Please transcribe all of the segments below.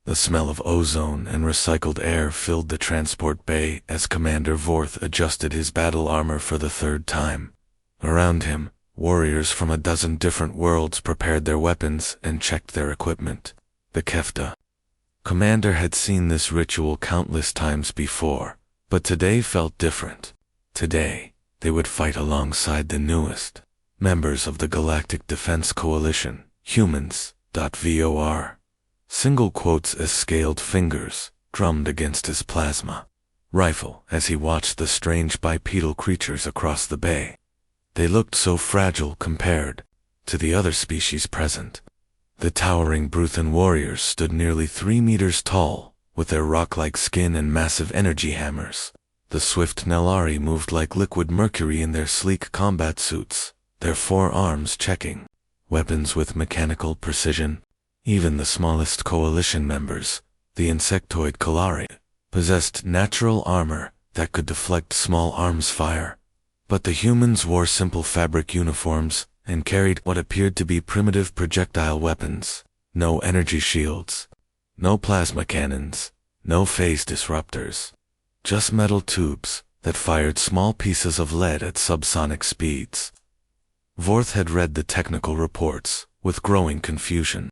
The smell of ozone and recycled air filled the transport bay as Commander Vorth adjusted his battle armor for the third time. Around him, warriors from a dozen different worlds prepared their weapons and checked their equipment. The Kefta. Commander had seen this ritual countless times before, but today felt different. Today, they would fight alongside the newest members of the Galactic Defense Coalition, humans. VOR. Single quotes as scaled fingers drummed against his plasma rifle as he watched the strange bipedal creatures across the bay. They looked so fragile compared to the other species present. The towering Bruthan warriors stood nearly 3 meters tall, with their rock-like skin and massive energy hammers. The swift Nellari moved like liquid mercury in their sleek combat suits, their 4 arms checking weapons with mechanical precision. Even the smallest coalition members, the insectoid Kalari, possessed natural armor that could deflect small arms fire. But the humans wore simple fabric uniforms and carried what appeared to be primitive projectile weapons. No energy shields, no plasma cannons, no phase disruptors. Just metal tubes that fired small pieces of lead at subsonic speeds. Vorth had read the technical reports with growing confusion.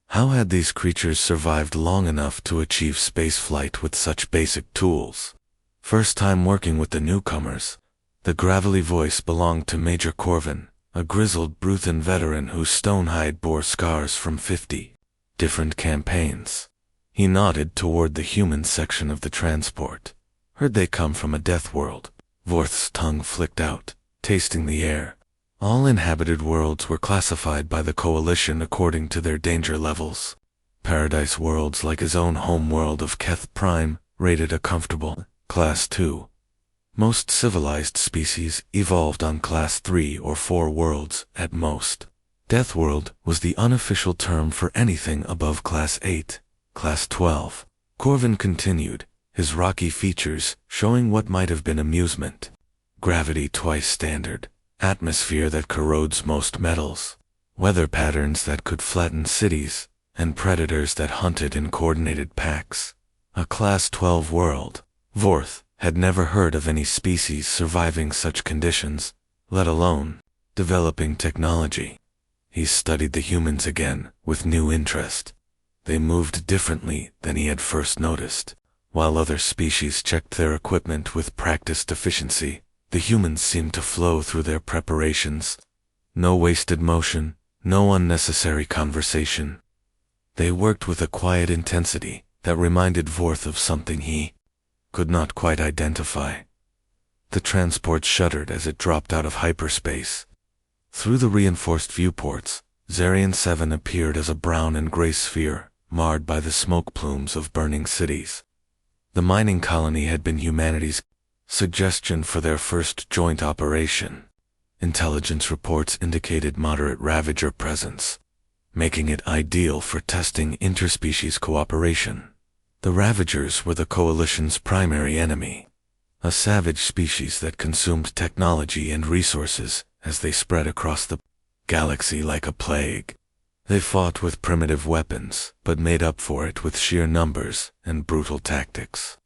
How had these creatures survived long enough to achieve spaceflight with such basic tools? First time working with the newcomers, the gravelly voice belonged to Major Corvin, a grizzled Bruthan veteran whose stone hide bore scars from 50 different campaigns. He nodded toward the human section of the transport. Heard they come from a death world. Vorth's tongue flicked out, tasting the air. All inhabited worlds were classified by the Coalition according to their danger levels. Paradise worlds like his own home world of Keth Prime rated a comfortable Class 2. Most civilized species evolved on Class 3 or 4 worlds at most. Death World was the unofficial term for anything above Class 8, Class 12. Corvin continued, his rocky features showing what might have been amusement. Gravity twice standard. Atmosphere that corrodes most metals, weather patterns that could flatten cities, and predators that hunted in coordinated packs. A Class 12 world. Vorth had never heard of any species surviving such conditions, let alone developing technology. He studied the humans again with new interest. They moved differently than he had first noticed. While other species checked their equipment with practiced efficiency, the humans seemed to flow through their preparations. No wasted motion, no unnecessary conversation. They worked with a quiet intensity that reminded Vorth of something he could not quite identify. The transport shuddered as it dropped out of hyperspace. Through the reinforced viewports, Zarian 7 appeared as a brown and gray sphere, marred by the smoke plumes of burning cities. The mining colony had been humanity's suggestion for their first joint operation. Intelligence reports indicated moderate Ravager presence, making it ideal for testing interspecies cooperation. The Ravagers were the Coalition's primary enemy, a savage species that consumed technology and resources as they spread across the galaxy like a plague. They fought with primitive weapons, but made up for it with sheer numbers and brutal tactics.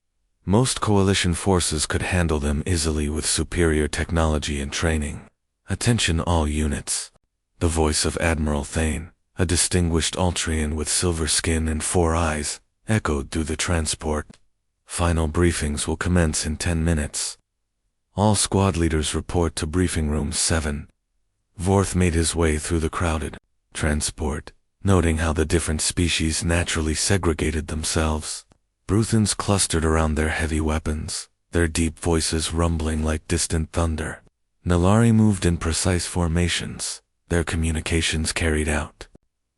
Most Coalition forces could handle them easily with superior technology and training. Attention all units. The voice of Admiral Thane, a distinguished Altrian with silver skin and 4 eyes, echoed through the transport. Final briefings will commence in 10 minutes. All squad leaders report to Briefing Room 7. Vorth made his way through the crowded transport, noting how the different species naturally segregated themselves. Bruthans clustered around their heavy weapons, their deep voices rumbling like distant thunder. Nellari moved in precise formations, their communications carried out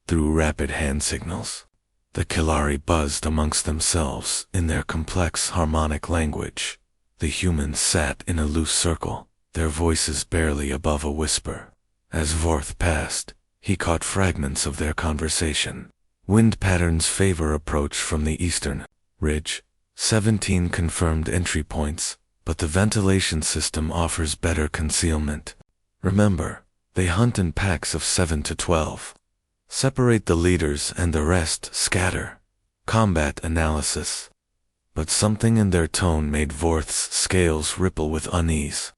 through rapid hand signals. The Kilari buzzed amongst themselves in their complex harmonic language. The humans sat in a loose circle, their voices barely above a whisper. As Vorth passed, he caught fragments of their conversation. Wind patterns favor approach from the eastern ridge. 17 confirmed entry points, but the ventilation system offers better concealment. Remember, they hunt in packs of 7 to 12. Separate the leaders and the rest scatter. combat analysis. But something in their tone made Vorth's scales ripple with unease.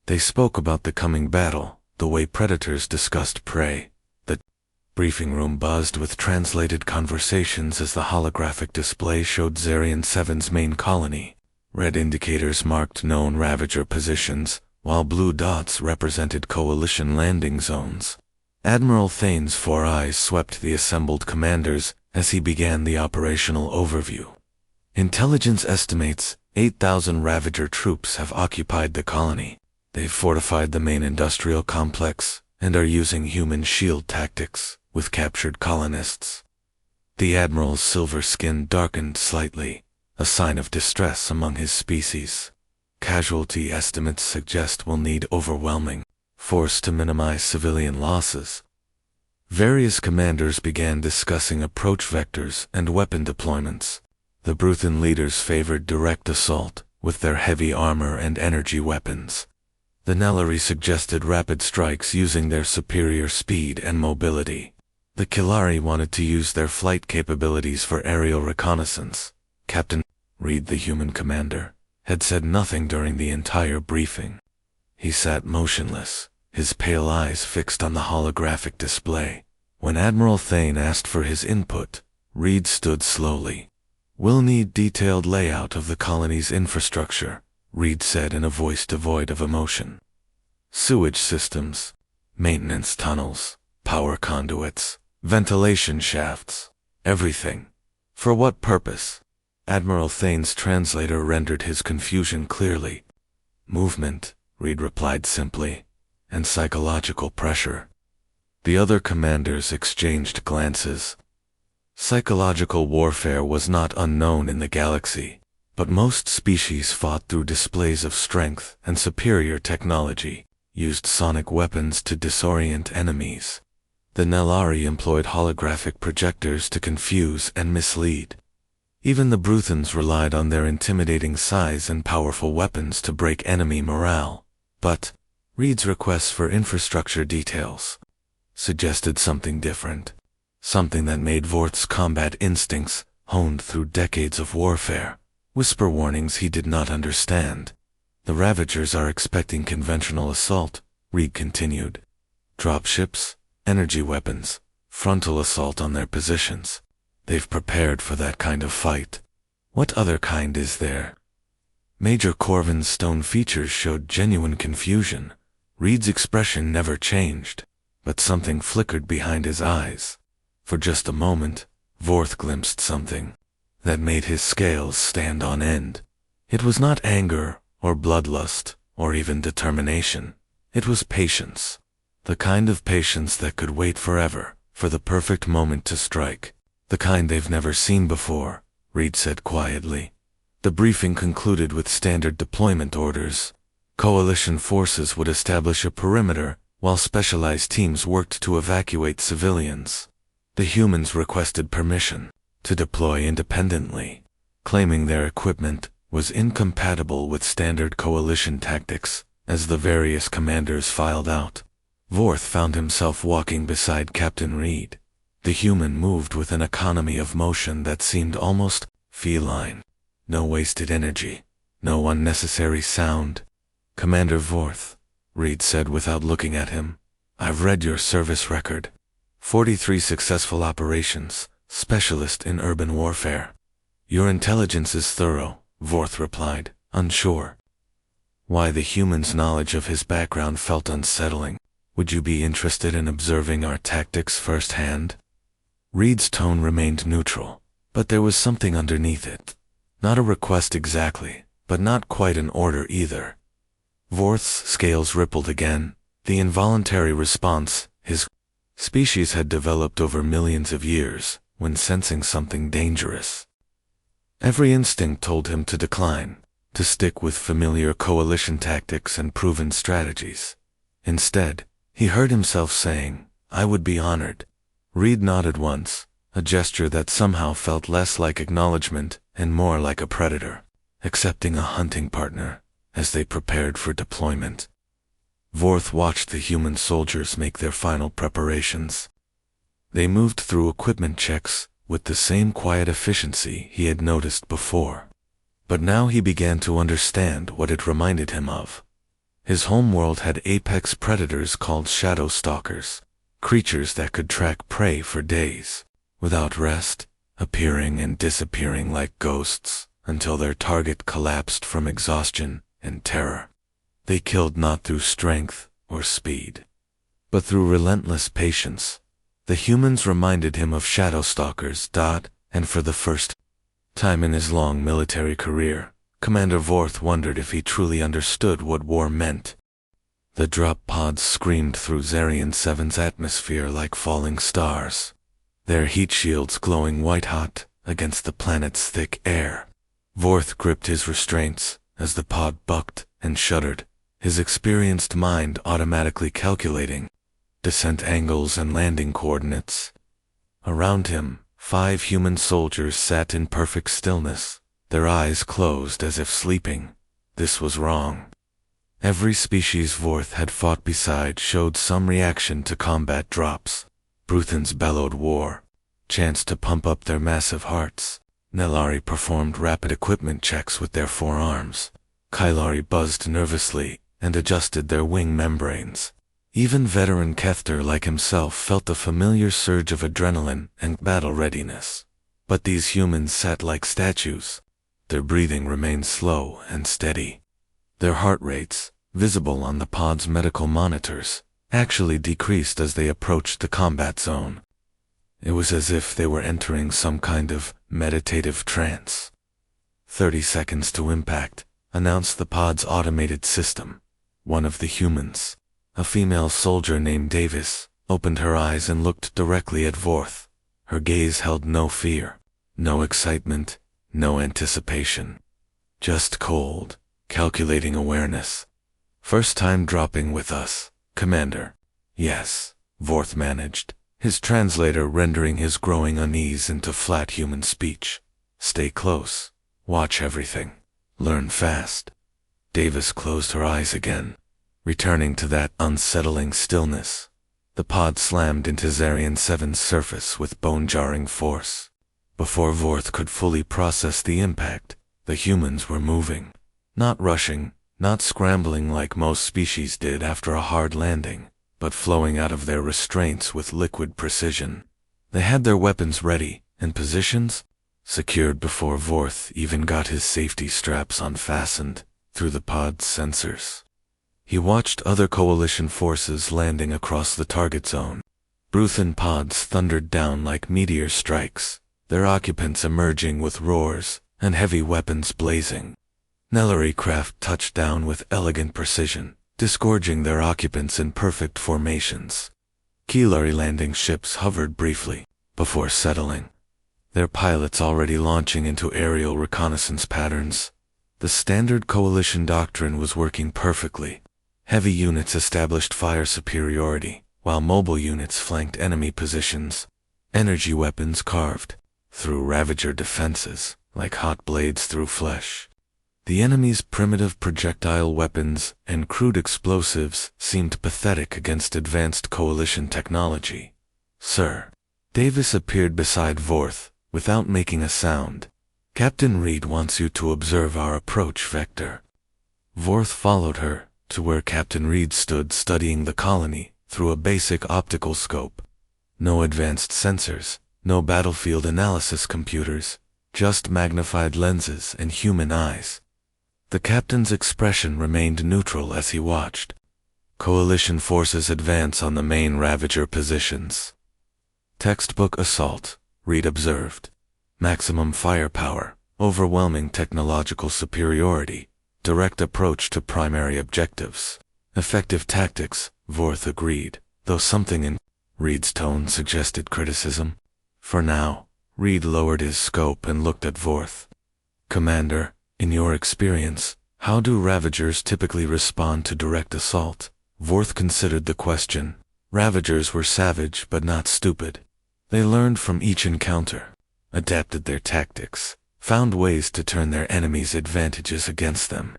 They spoke about the coming battle, the way predators discussed prey. The briefing room buzzed with translated conversations as the holographic display showed Zarian 7's main colony. Red indicators marked known Ravager positions, while blue dots represented Coalition landing zones. Admiral Thane's 4 eyes swept the assembled commanders as he began the operational overview. Intelligence estimates 8,000 Ravager troops have occupied the colony. They've fortified the main industrial complex and are using human shield tactics with captured colonists. The Admiral's silver skin darkened slightly, a sign of distress among his species. Casualty estimates suggest we'll need overwhelming force to minimize civilian losses. Various commanders began discussing approach vectors and weapon deployments. The Bruthan leaders favored direct assault with their heavy armor and energy weapons. The Nellari suggested rapid strikes using their superior speed and mobility. The Kilari wanted to use their flight capabilities for aerial reconnaissance. Captain Reed, the human commander, had said nothing during the entire briefing. He sat motionless, his pale eyes fixed on the holographic display. When Admiral Thane asked for his input, Reed stood slowly. "We'll need detailed layout of the colony's infrastructure," Reed said in a voice devoid of emotion. "Sewage systems, maintenance tunnels, power conduits, ventilation shafts, everything. For what purpose?" Admiral Thane's translator rendered his confusion clearly. "Movement," Reed replied simply, "and psychological pressure." The other commanders exchanged glances. Psychological warfare was not unknown in the galaxy, but most species fought through displays of strength and superior technology, used sonic weapons to disorient enemies. The Nellari employed holographic projectors to confuse and mislead. Even the Bruthans relied on their intimidating size and powerful weapons to break enemy morale. But Reed's requests for infrastructure details suggested something different. Something that made Vorth's combat instincts, honed through decades of warfare, whisper warnings he did not understand. "The Ravagers are expecting conventional assault," Reed continued. "Dropships, energy weapons, frontal assault on their positions. They've prepared for that kind of fight. What other kind is there?" Major Corvin's stone features showed genuine confusion. Reed's expression never changed, but something flickered behind his eyes. For just a moment, Vorth glimpsed something that made his scales stand on end. It was not anger or bloodlust or even determination. It was patience. The kind of patience that could wait forever for the perfect moment to strike. "The kind they've never seen before," Reed said quietly. The briefing concluded with standard deployment orders. Coalition forces would establish a perimeter while specialized teams worked to evacuate civilians. The humans requested permission to deploy independently, claiming their equipment was incompatible with standard coalition tactics. As the various commanders filed out, Vorth found himself walking beside Captain Reed. The human moved with an economy of motion that seemed almost feline. No wasted energy, no unnecessary sound. "Commander Vorth," Reed said without looking at him, "I've read your service record. 43 successful operations, specialist in urban warfare." "Your intelligence is thorough," Vorth replied, unsure. Why the human's knowledge of his background felt unsettling. "Would you be interested in observing our tactics firsthand?" Reed's tone remained neutral, but there was something underneath it. Not a request exactly, but not quite an order either. Vorth's scales rippled again, the involuntary response his species had developed over millions of years when sensing something dangerous. Every instinct told him to decline, to stick with familiar coalition tactics and proven strategies. Instead, he heard himself saying, "I would be honored." Reed nodded once, a gesture that somehow felt less like acknowledgement and more like a predator, accepting a hunting partner as they prepared for deployment. Vorth watched the human soldiers make their final preparations. They moved through equipment checks, with the same quiet efficiency he had noticed before. But now he began to understand what it reminded him of. His homeworld had apex predators called shadow stalkers, creatures that could track prey for days, without rest, appearing and disappearing like ghosts until their target collapsed from exhaustion and terror. They killed not through strength or speed, but through relentless patience. The humans reminded him of shadow stalkers. And for the first time in his long military career, Commander Vorth wondered if he truly understood what war meant. The drop pods screamed through Zarian 7's atmosphere like falling stars, their heat shields glowing white-hot against the planet's thick air. Vorth gripped his restraints as the pod bucked and shuddered, his experienced mind automatically calculating descent angles and landing coordinates. Around him, 5 human soldiers sat in perfect stillness, their eyes closed as if sleeping. This was wrong. Every species Vorth had fought beside showed some reaction to combat drops. Bruthans bellowed war, chants to pump up their massive hearts. Nelari performed rapid equipment checks with their forearms. Kylari buzzed nervously and adjusted their wing membranes. Even veteran Kethter like himself felt the familiar surge of adrenaline and battle readiness. But these humans sat like statues. Their breathing remained slow and steady. Their heart rates, visible on the pod's medical monitors, actually decreased as they approached the combat zone. It was as if they were entering some kind of meditative trance. 30 seconds to impact, announced the pod's automated system. One of the humans, a female soldier named Davis, opened her eyes and looked directly at Vorth. Her gaze held no fear, no excitement, no anticipation. Just cold, calculating awareness. "First time dropping with us, Commander." "Yes," Vorth managed, his translator rendering his growing unease into flat human speech. "Stay close. Watch everything. Learn fast." Davis closed her eyes again, returning to that unsettling stillness. The pod slammed into Zarian 7's surface with bone-jarring force. Before Vorth could fully process the impact, the humans were moving. Not rushing, not scrambling like most species did after a hard landing, but flowing out of their restraints with liquid precision. They had their weapons ready, and positions secured before Vorth even got his safety straps unfastened through the pod's sensors. He watched other coalition forces landing across the target zone. Bruthan pods thundered down like meteor strikes, their occupants emerging with roars and heavy weapons blazing. Nelari craft touched down with elegant precision, disgorging their occupants in perfect formations. Keelari landing ships hovered briefly before settling, their pilots already launching into aerial reconnaissance patterns. The standard coalition doctrine was working perfectly. Heavy units established fire superiority, while mobile units flanked enemy positions. Energy weapons carved through Ravager defenses like hot blades through flesh. The enemy's primitive projectile weapons and crude explosives seemed pathetic against advanced coalition technology. "Sir." Davis appeared beside Vorth, without making a sound. "Captain Reed wants you to observe our approach vector." Vorth followed her to where Captain Reed stood studying the colony through a basic optical scope. No advanced sensors, no battlefield analysis computers, just magnified lenses and human eyes. The captain's expression remained neutral as he watched. Coalition forces advance on the main Ravager positions. "Textbook assault," Reed observed. "Maximum firepower, overwhelming technological superiority, direct approach to primary objectives. Effective tactics," Vorth agreed, though something in Reed's tone suggested criticism. For now, Reed lowered his scope and looked at Vorth. "Commander, in your experience, how do Ravagers typically respond to direct assault?" Vorth considered the question. Ravagers were savage but not stupid. They learned from each encounter, adapted their tactics, found ways to turn their enemies' advantages against them.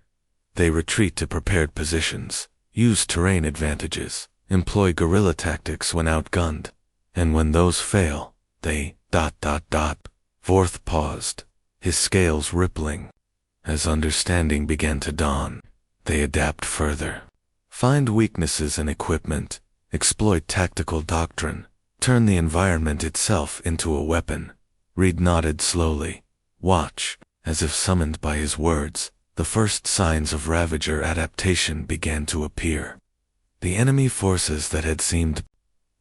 They retreat to prepared positions, use terrain advantages, employ guerrilla tactics when outgunned, and when those fail, they Vorth paused, his scales rippling. As understanding began to dawn, they adapt further. Find weaknesses in equipment, exploit tactical doctrine, turn the environment itself into a weapon. Reed nodded slowly. Watch, as if summoned by his words, the first signs of Ravager adaptation began to appear. The enemy forces that had seemed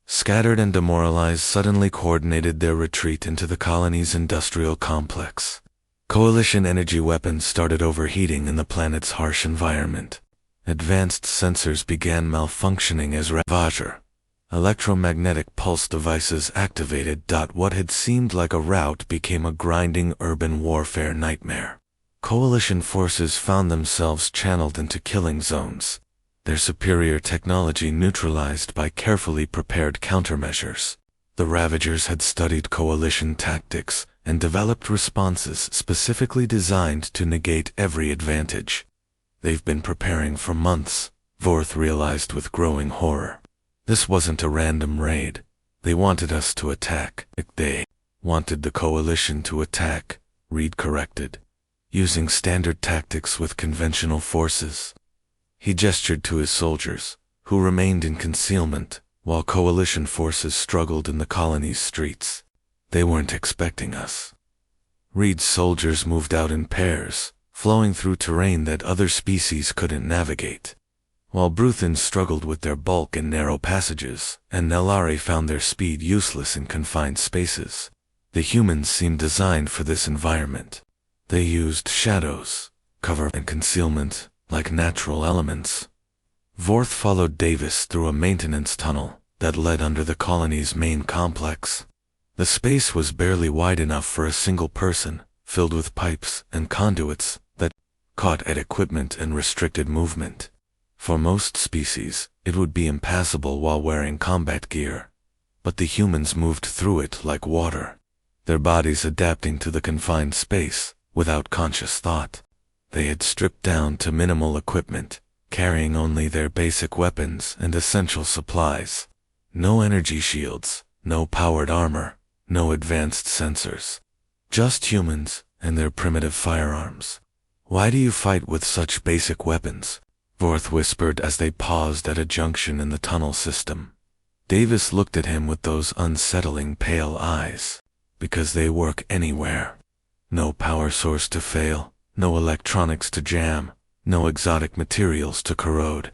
scattered and demoralized suddenly coordinated their retreat into the colony's industrial complex. Coalition energy weapons started overheating in the planet's harsh environment. Advanced sensors began malfunctioning as Ravager. Electromagnetic pulse devices activated. What had seemed like a rout became a grinding urban warfare nightmare. Coalition forces found themselves channeled into killing zones, their superior technology neutralized by carefully prepared countermeasures. The Ravagers had studied Coalition tactics and developed responses specifically designed to negate every advantage. They've been preparing for months, Vorth realized with growing horror. This wasn't a random raid. They wanted us to attack. They wanted the Coalition to attack, Reed corrected, using standard tactics with conventional forces. He gestured to his soldiers, who remained in concealment, while Coalition forces struggled in the colony's streets. They weren't expecting us. Reed's soldiers moved out in pairs, flowing through terrain that other species couldn't navigate. While Bruthans struggled with their bulk in narrow passages, and Nellari found their speed useless in confined spaces. The humans seemed designed for this environment. They used shadows, cover, and concealment, like natural elements. Vorth followed Davis through a maintenance tunnel that led under the colony's main complex. The space was barely wide enough for a single person, filled with pipes and conduits that caught at equipment and restricted movement. For most species, it would be impassable while wearing combat gear, but the humans moved through it like water, their bodies adapting to the confined space without conscious thought. They had stripped down to minimal equipment, carrying only their basic weapons and essential supplies. No energy shields, no powered armor, no advanced sensors. Just humans and their primitive firearms. "Why do you fight with such basic weapons?" Vorth whispered as they paused at a junction in the tunnel system. Davis looked at him with those unsettling pale eyes. "Because they work anywhere. No power source to fail, no electronics to jam, no exotic materials to corrode."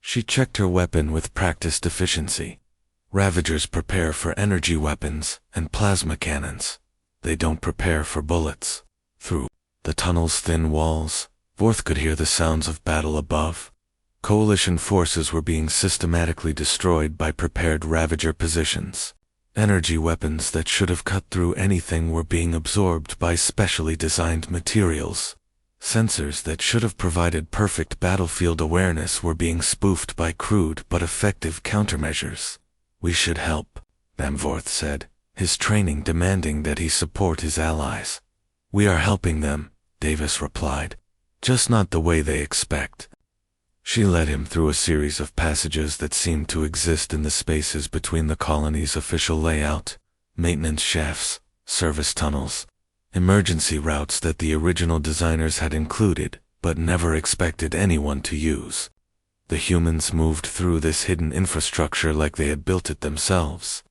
She checked her weapon with practiced efficiency. Ravagers prepare for energy weapons and plasma cannons. They don't prepare for bullets. Through the tunnel's thin walls, Vorth could hear the sounds of battle above. Coalition forces were being systematically destroyed by prepared Ravager positions. Energy weapons that should have cut through anything were being absorbed by specially designed materials. Sensors that should have provided perfect battlefield awareness were being spoofed by crude but effective countermeasures. "We should help," Vorth said, his training demanding that he support his allies. "We are helping them," Davis replied, "just not the way they expect." She led him through a series of passages that seemed to exist in the spaces between the colony's official layout, maintenance shafts, service tunnels, emergency routes that the original designers had included but never expected anyone to use. The humans moved through this hidden infrastructure like they had built it themselves.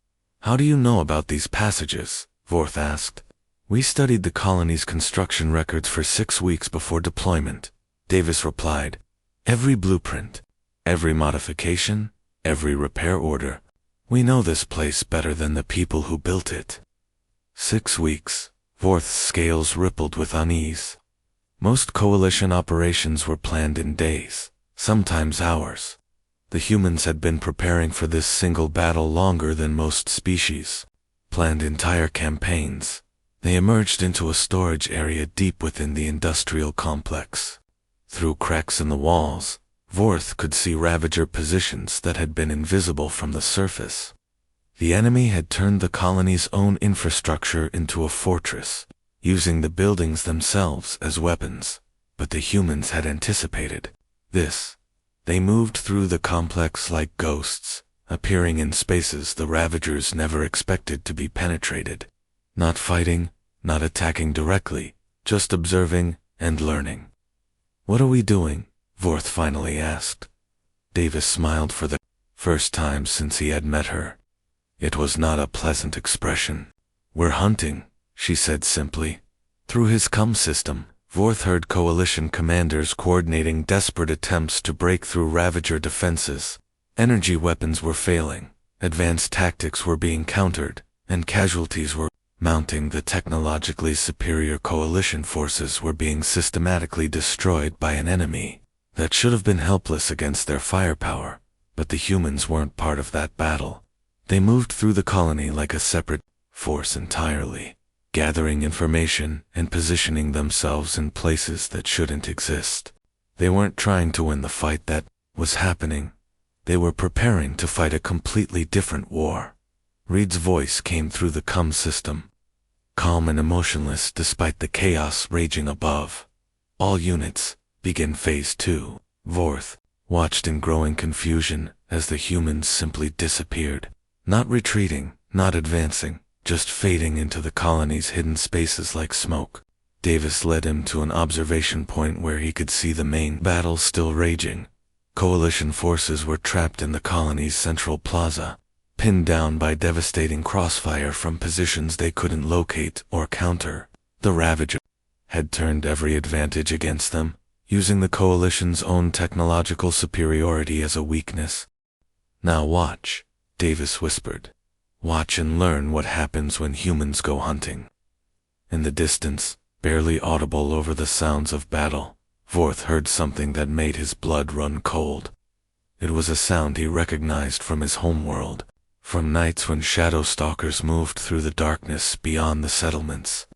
"How do you know about these passages?" Vorth asked. "We studied the colony's construction records for 6 weeks before deployment," Davis replied. "Every blueprint, every modification, every repair order. We know this place better than the people who built it." 6 weeks. Vorth's scales rippled with unease. Most coalition operations were planned in days, sometimes hours. The humans had been preparing for this single battle longer than most species, planned entire campaigns. They emerged into a storage area deep within the industrial complex. Through cracks in the walls, Vorth could see Ravager positions that had been invisible from the surface. The enemy had turned the colony's own infrastructure into a fortress, using the buildings themselves as weapons, but the humans had anticipated this. They moved through the complex like ghosts, appearing in spaces the Ravagers never expected to be penetrated. Not fighting, not attacking directly, just observing and learning. "What are we doing?" Vorth finally asked. Davis smiled for the first time since he had met her. It was not a pleasant expression. "We're hunting," she said simply. Through his comm system, Vorth heard coalition commanders coordinating desperate attempts to break through Ravager defenses. Energy weapons were failing, advanced tactics were being countered, and casualties were mounting. The technologically superior coalition forces were being systematically destroyed by an enemy that should have been helpless against their firepower, but the humans weren't part of that battle. They moved through the colony like a separate force entirely, gathering information and positioning themselves in places that shouldn't exist. They weren't trying to win the fight that was happening. They were preparing to fight a completely different war. Reed's voice came through the comm system, calm and emotionless despite the chaos raging above. "All units, begin Phase 2. Vorth watched in growing confusion as the humans simply disappeared. Not retreating, not advancing, just fading into the colony's hidden spaces like smoke. Davis led him to an observation point where he could see the main battle still raging. Coalition forces were trapped in the colony's central plaza, pinned down by devastating crossfire from positions they couldn't locate or counter. The Ravager had turned every advantage against them, using the Coalition's own technological superiority as a weakness. "Now watch," Davis whispered. "Watch and learn what happens when humans go hunting." In the distance, barely audible over the sounds of battle, Vorth heard something that made his blood run cold. It was a sound he recognized from his homeworld, from nights when shadow stalkers moved through the darkness beyond the settlements.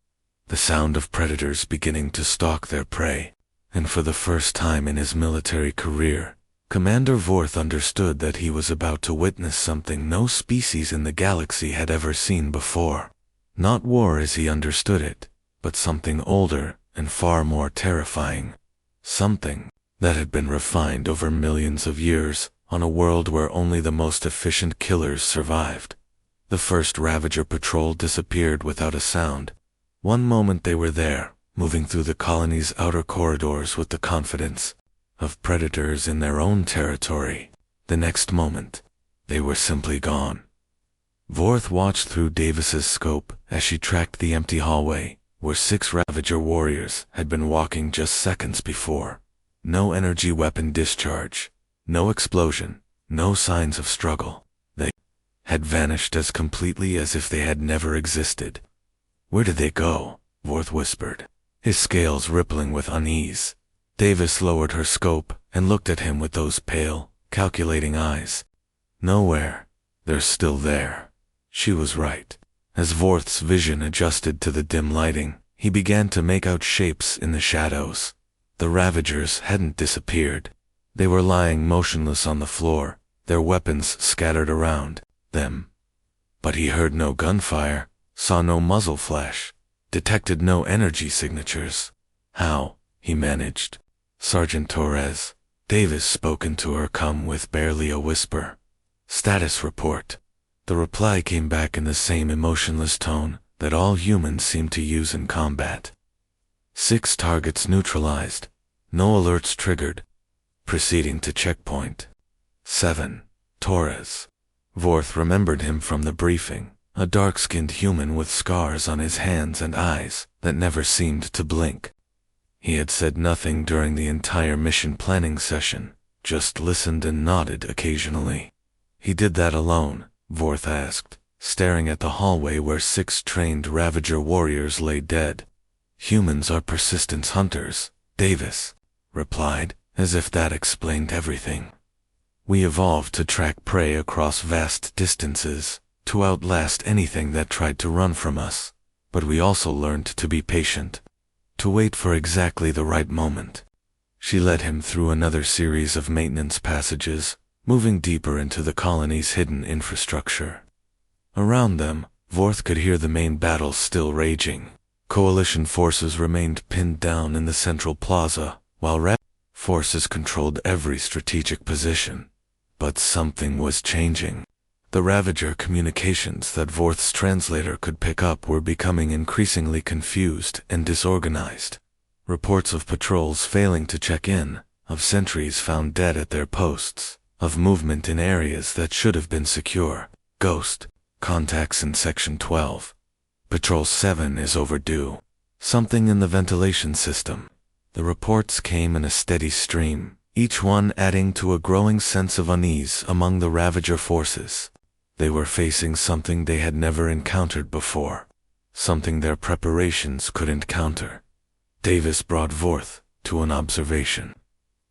The sound of predators beginning to stalk their prey, and for the first time in his military career, Commander Vorth understood that he was about to witness something no species in the galaxy had ever seen before. Not war as he understood it, but something older and far more terrifying. Something that had been refined over millions of years on a world where only the most efficient killers survived. The first Ravager patrol disappeared without a sound. One moment they were there, moving through the colony's outer corridors with the confidence of predators in their own territory. The next moment, they were simply gone. Vorth watched through Davis's scope as she tracked the empty hallway, where 6 Ravager warriors had been walking just seconds before. No energy weapon discharge, no explosion, no signs of struggle. They had vanished as completely as if they had never existed. "Where did they go?" Vorth whispered, his scales rippling with unease. Davis lowered her scope and looked at him with those pale, calculating eyes. "Nowhere. They're still there." She was right. As Vorth's vision adjusted to the dim lighting, he began to make out shapes in the shadows. The Ravagers hadn't disappeared. They were lying motionless on the floor, their weapons scattered around them. But he heard no gunfire, saw no muzzle flash, detected no energy signatures. "How?" he managed. "Sergeant Torres." Davis spoke into her comm with barely a whisper. "Status report." The reply came back in the same emotionless tone that all humans seem to use in combat. 6 targets neutralized. No alerts triggered. Proceeding to checkpoint. 7. Torres. Vorth remembered him from the briefing, a dark-skinned human with scars on his hands and eyes that never seemed to blink. He had said nothing during the entire mission planning session, just listened and nodded occasionally. He did that alone, Vorth asked, staring at the hallway where 6 trained Ravager warriors lay dead. "Humans are persistence hunters," Davis replied, as if that explained everything. "We evolved to track prey across vast distances, to outlast anything that tried to run from us. But we also learned to be patient, to wait for exactly the right moment." She led him through another series of maintenance passages, moving deeper into the colony's hidden infrastructure. Around them, Vorth could hear the main battle still raging. Coalition forces remained pinned down in the central plaza, while Red forces controlled every strategic position. But something was changing. The Ravager communications that Vorth's translator could pick up were becoming increasingly confused and disorganized. Reports of patrols failing to check in, of sentries found dead at their posts, of movement in areas that should have been secure. Ghost, contacts in Section 12. Patrol 7 is overdue. Something in the ventilation system. The reports came in a steady stream, each one adding to a growing sense of unease among the Ravager forces. They were facing something they had never encountered before, something their preparations couldn't counter. Davis brought Vorth to an observation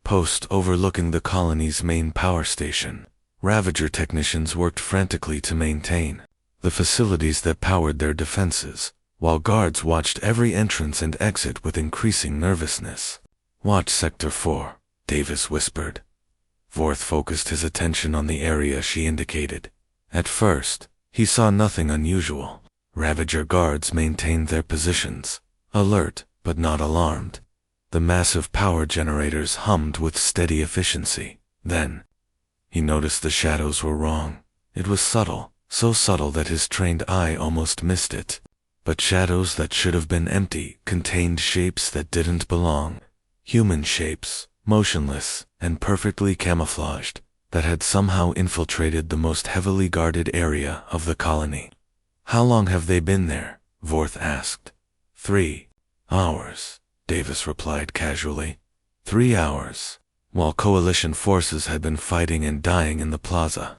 post overlooking the colony's main power station. Ravager technicians worked frantically to maintain the facilities that powered their defenses, while guards watched every entrance and exit with increasing nervousness. "Watch Sector 4, Davis whispered. Vorth focused his attention on the area she indicated. At first, he saw nothing unusual. Ravager guards maintained their positions, alert but not alarmed. The massive power generators hummed with steady efficiency. Then, he noticed the shadows were wrong. It was subtle, so subtle that his trained eye almost missed it. But shadows that should have been empty contained shapes that didn't belong. Human shapes, motionless and perfectly camouflaged, that had somehow infiltrated the most heavily guarded area of the colony. "How long have they been there?" Vorth asked. 3 hours, Davis replied casually. 3 hours, while coalition forces had been fighting and dying in the plaza.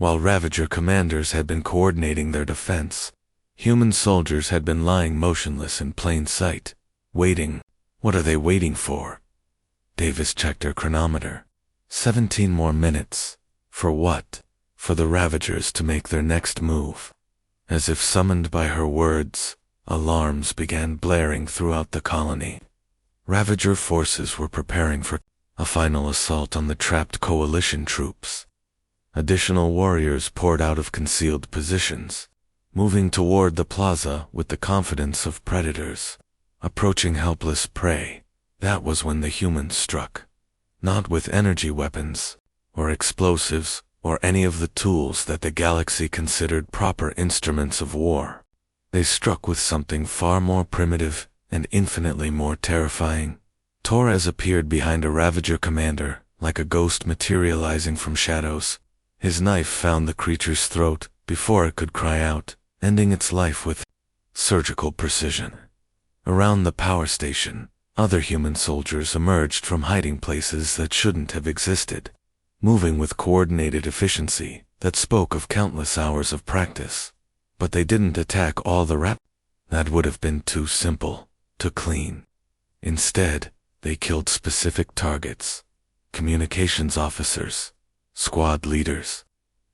While Ravager commanders had been coordinating their defense, human soldiers had been lying motionless in plain sight, waiting. What are they waiting for? Davis checked her chronometer. 17 more minutes. For what? For the Ravagers to make their next move. As if summoned by her words, alarms began blaring throughout the colony. Ravager forces were preparing for a final assault on the trapped coalition troops. Additional warriors poured out of concealed positions, moving toward the plaza with the confidence of predators, approaching helpless prey. That was when the humans struck. Not with energy weapons, or explosives, or any of the tools that the galaxy considered proper instruments of war. They struck with something far more primitive and infinitely more terrifying. Torres appeared behind a Ravager commander, like a ghost materializing from shadows. His knife found the creature's throat before it could cry out, ending its life with surgical precision. Around the power station, other human soldiers emerged from hiding places that shouldn't have existed, moving with coordinated efficiency that spoke of countless hours of practice. But they didn't attack all the that would have been too simple, too clean. Instead, they killed specific targets: communications officers, squad leaders,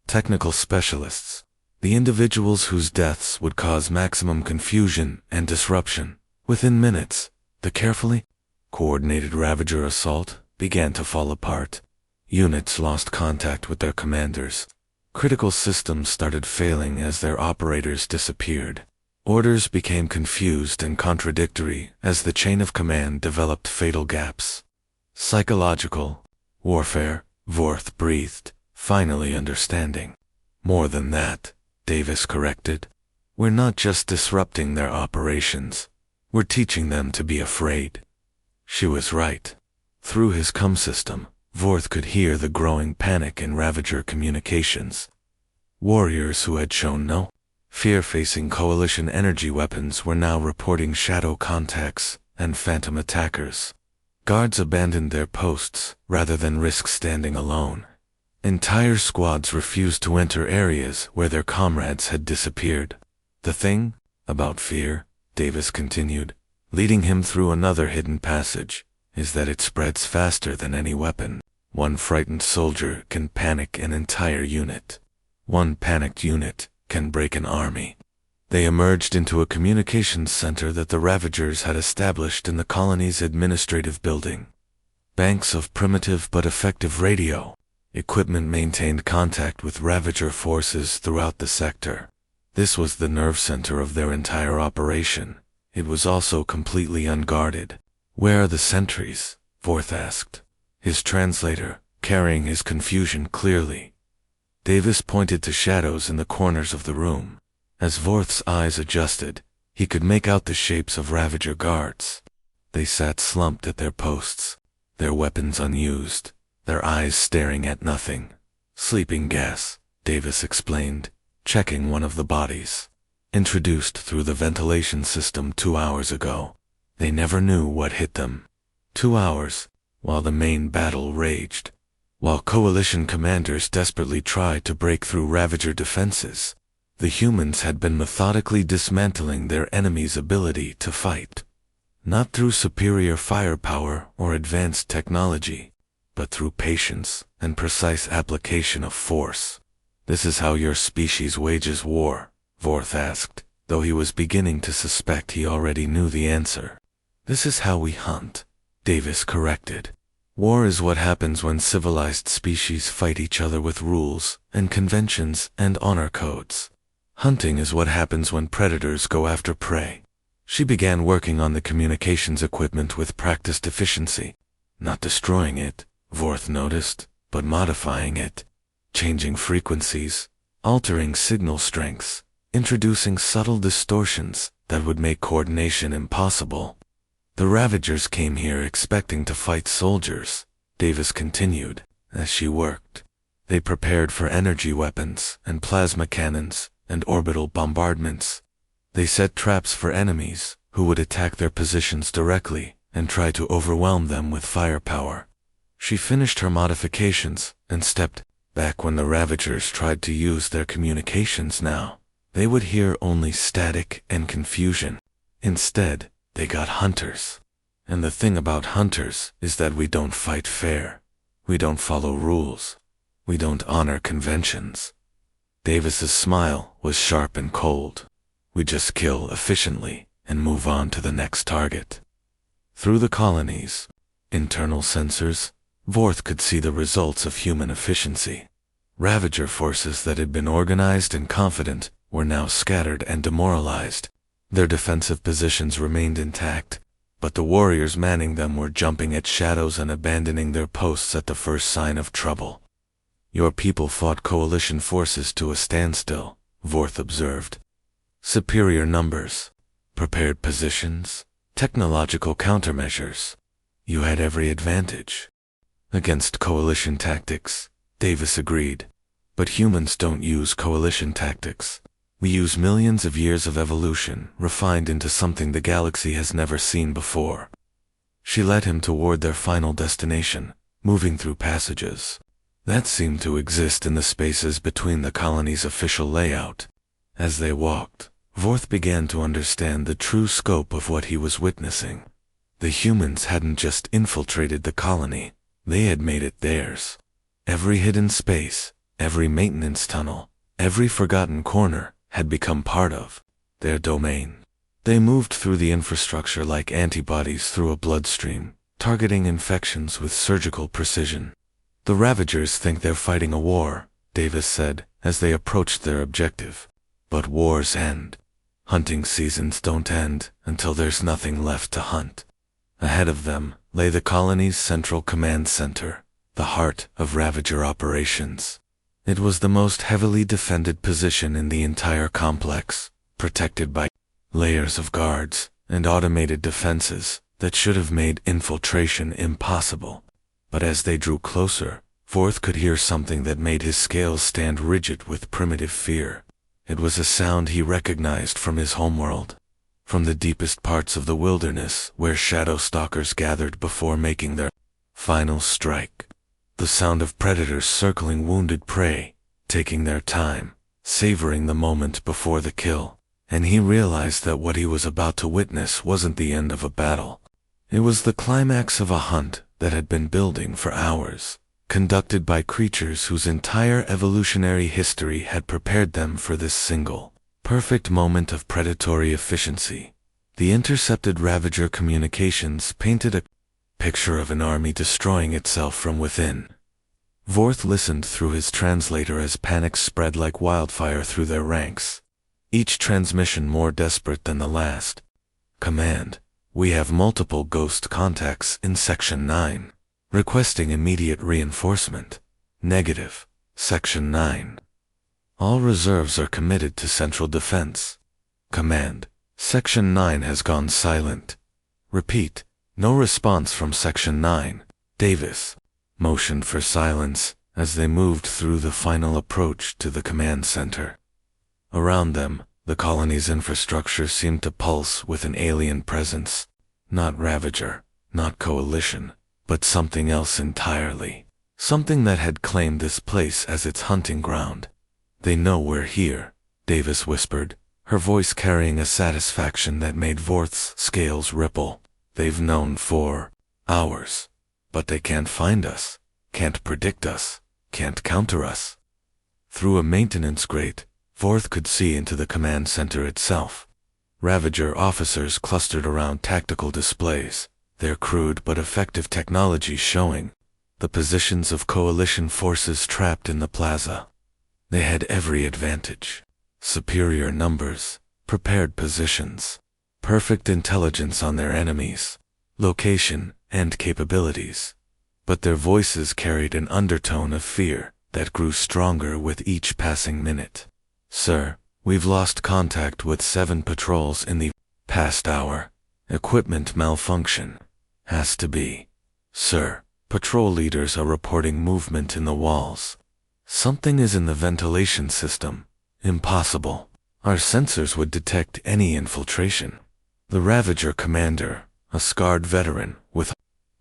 technical specialists, the individuals whose deaths would cause maximum confusion and disruption. Within minutes, the carefully coordinated Ravager assault began to fall apart. Units lost contact with their commanders. Critical systems started failing as their operators disappeared. Orders became confused and contradictory as the chain of command developed fatal gaps. Psychological warfare, Vorth breathed, finally understanding. More than that, Davis corrected. We're not just disrupting their operations. We're teaching them to be afraid. She was right. Through his comm system, Vorth could hear the growing panic in Ravager communications. Warriors who had shown no fear facing coalition energy weapons were now reporting shadow contacts and phantom attackers. Guards abandoned their posts rather than risk standing alone. Entire squads refused to enter areas where their comrades had disappeared. The thing about fear, Davis continued, leading him through another hidden passage, is that it spreads faster than any weapon. One frightened soldier can panic an entire unit. One panicked unit can break an army. They emerged into a communications center that the Ravagers had established in the colony's administrative building. Banks of primitive but effective radio equipment maintained contact with Ravager forces throughout the sector. This was the nerve center of their entire operation. It was also completely unguarded. "Where are the sentries?" Vorth asked. His translator, carrying his confusion clearly. Davis pointed to shadows in the corners of the room. As Vorth's eyes adjusted, he could make out the shapes of Ravager guards. They sat slumped at their posts, their weapons unused, their eyes staring at nothing. Sleeping gas, Davis explained, checking one of the bodies. Introduced through the ventilation system 2 hours ago. They never knew what hit them. 2 hours, while the main battle raged. While coalition commanders desperately tried to break through Ravager defenses, the humans had been methodically dismantling their enemy's ability to fight. Not through superior firepower or advanced technology, but through patience and precise application of force. "This is how your species wages war?" Vorth asked, though he was beginning to suspect he already knew the answer. "This is how we hunt," Davis corrected. "War is what happens when civilized species fight each other with rules and conventions and honor codes. Hunting is what happens when predators go after prey." She began working on the communications equipment with practiced efficiency. Not destroying it, Vorth noticed, but modifying it. Changing frequencies, altering signal strengths, introducing subtle distortions that would make coordination impossible. "The Ravagers came here expecting to fight soldiers," Davis continued, as she worked. "They prepared for energy weapons and plasma cannons and orbital bombardments. They set traps for enemies who would attack their positions directly and try to overwhelm them with firepower." She finished her modifications and stepped back when the Ravagers tried to use their communications now. They would hear only static and confusion. Instead, they got hunters. And the thing about hunters is that we don't fight fair. We don't follow rules. We don't honor conventions. Davis's smile was sharp and cold. "We just kill efficiently and move on to the next target." Through the colony's internal sensors, Vorth could see the results of human efficiency. Ravager forces that had been organized and confident were now scattered and demoralized. Their defensive positions remained intact, but the warriors manning them were jumping at shadows and abandoning their posts at the first sign of trouble. "Your people fought coalition forces to a standstill," Vorth observed. "Superior numbers, prepared positions, technological countermeasures. You had every advantage." "Against coalition tactics," Davis agreed. "But humans don't use coalition tactics. We use millions of years of evolution refined into something the galaxy has never seen before." She led him toward their final destination, moving through passages that seemed to exist in the spaces between the colony's official layout. As they walked, Vorth began to understand the true scope of what he was witnessing. The humans hadn't just infiltrated the colony, they had made it theirs. Every hidden space, every maintenance tunnel, every forgotten corner had become part of their domain. They moved through the infrastructure like antibodies through a bloodstream, targeting infections with surgical precision. "The Ravagers think they're fighting a war," Davis said, as they approached their objective. "But wars end. Hunting seasons don't end until there's nothing left to hunt." Ahead of them lay the colony's central command center, the heart of Ravager operations. It was the most heavily defended position in the entire complex, protected by layers of guards and automated defenses that should have made infiltration impossible. But as they drew closer, Vorth could hear something that made his scales stand rigid with primitive fear. It was a sound he recognized from his homeworld, from the deepest parts of the wilderness where shadow stalkers gathered before making their final strike. The sound of predators circling wounded prey, taking their time, savoring the moment before the kill. And he realized that what he was about to witness wasn't the end of a battle. It was the climax of a hunt that had been building for hours, conducted by creatures whose entire evolutionary history had prepared them for this single, perfect moment of predatory efficiency. The intercepted Ravager communications painted a picture of an army destroying itself from within. Vorth listened through his translator as panic spread like wildfire through their ranks, each transmission more desperate than the last. "Command, we have multiple ghost contacts in Section 9. Requesting immediate reinforcement. Negative. Section 9. All reserves are committed to central defense. Command. Section 9 has gone silent. Repeat. No response from Section 9. Davis motioned for silence as they moved through the final approach to the command center. Around them, the colony's infrastructure seemed to pulse with an alien presence. Not Ravager, not Coalition, but something else entirely. Something that had claimed this place as its hunting ground. "They know we're here," Davis whispered, her voice carrying a satisfaction that made Vorth's scales ripple. "They've known for hours. But they can't find us, can't predict us, can't counter us." Through a maintenance grate, Vorth could see into the command center itself. Ravager officers clustered around tactical displays, their crude but effective technology showing. The positions of coalition forces trapped in the plaza. They had every advantage. Superior numbers, prepared positions, perfect intelligence on their enemies, location, and capabilities. But their voices carried an undertone of fear that grew stronger with each passing minute. "Sir, we've lost contact with 7 patrols in the past hour. Equipment malfunction. Has to be. Sir, patrol leaders are reporting movement in the walls. Something is in the ventilation system. Impossible. Our sensors would detect any infiltration." The Ravager commander, a scarred veteran with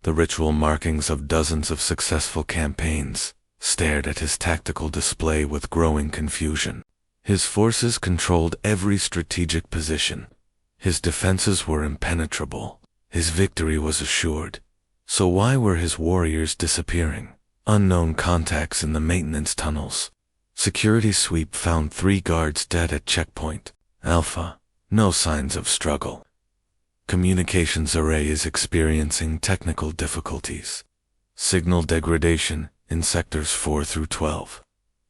the ritual markings of dozens of successful campaigns, stared at his tactical display with growing confusion. His forces controlled every strategic position. His defenses were impenetrable. His victory was assured. So why were his warriors disappearing? Unknown contacts in the maintenance tunnels. Security sweep found 3 guards dead at checkpoint Alpha. No signs of struggle. Communications array is experiencing technical difficulties. Signal degradation in sectors 4 through 12.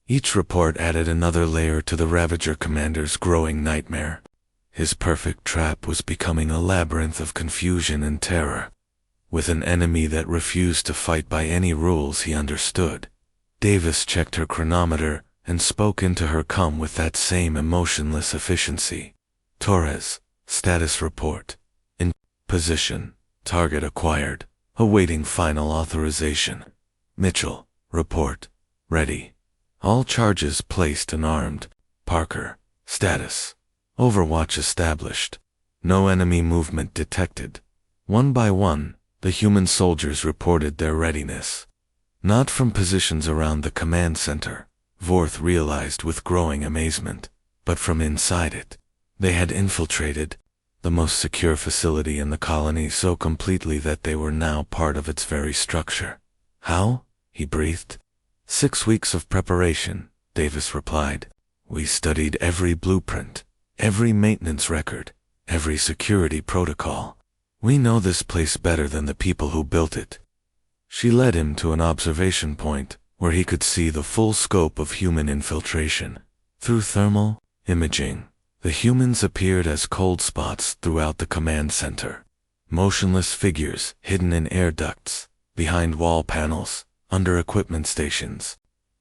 Each report added another layer to the Ravager commander's growing nightmare. His perfect trap was becoming a labyrinth of confusion and terror. With an enemy that refused to fight by any rules he understood. Davis checked her chronometer and spoke into her com with that same emotionless efficiency. "Torres, status report. In position. Target acquired. Awaiting final authorization. Mitchell, report. Ready. All charges placed and armed. Parker, status. Overwatch established. No enemy movement detected." One by one, the human soldiers reported their readiness. Not from positions around the command center, Vorth realized with growing amazement, but from inside it. They had infiltrated the most secure facility in the colony so completely that they were now part of its very structure. "How?" he breathed. 6 weeks of preparation, Davis replied. "We studied every blueprint, every maintenance record, every security protocol. We know this place better than the people who built it." She led him to an observation point where he could see the full scope of human infiltration. Through thermal imaging, the humans appeared as cold spots throughout the command center. Motionless figures hidden in air ducts, behind wall panels, under equipment stations.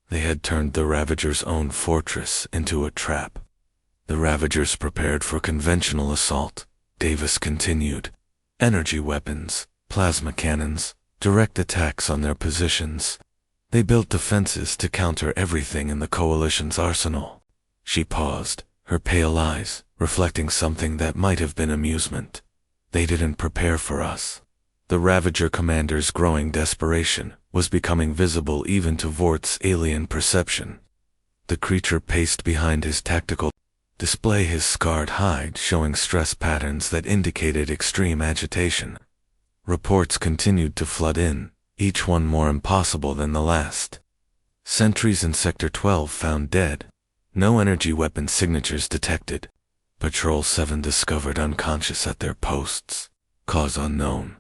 They had turned the Ravager's own fortress into a trap. The Ravagers prepared for conventional assault, Davis continued. Energy weapons, plasma cannons, direct attacks on their positions. They built defenses to counter everything in the Coalition's arsenal. She paused, her pale eyes reflecting something that might have been amusement. "They didn't prepare for us." The Ravager commander's growing desperation was becoming visible even to Vorth's alien perception. The creature paced behind his tactical display, his scarred hide showing stress patterns that indicated extreme agitation. Reports continued to flood in, each one more impossible than the last. Sentries in Sector 12 found dead. No energy weapon signatures detected. Patrol 7 discovered unconscious at their posts. Cause unknown.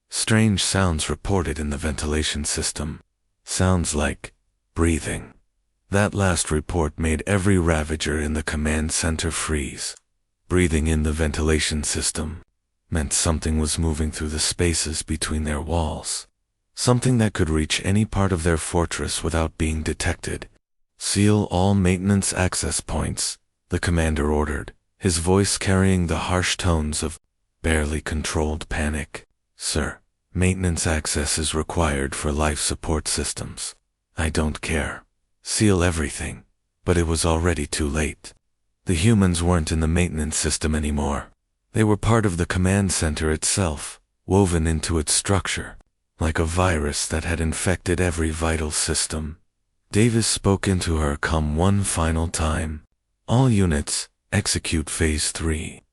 Strange sounds reported in the ventilation system. Sounds like breathing. That last report made every Ravager in the command center freeze. Breathing in the ventilation system meant something was moving through the spaces between their walls. something that could reach any part of their fortress without being detected. "Seal all maintenance access points," the commander ordered, his voice carrying the harsh tones of barely controlled panic. "Sir, maintenance access is required for life support systems. I don't care. Seal everything." But it was already too late. The humans weren't in the maintenance system anymore. They were part of the command center itself, woven into its structure, like a virus that had infected every vital system. Davis spoke into her calm one final time. "All units, execute Phase 3.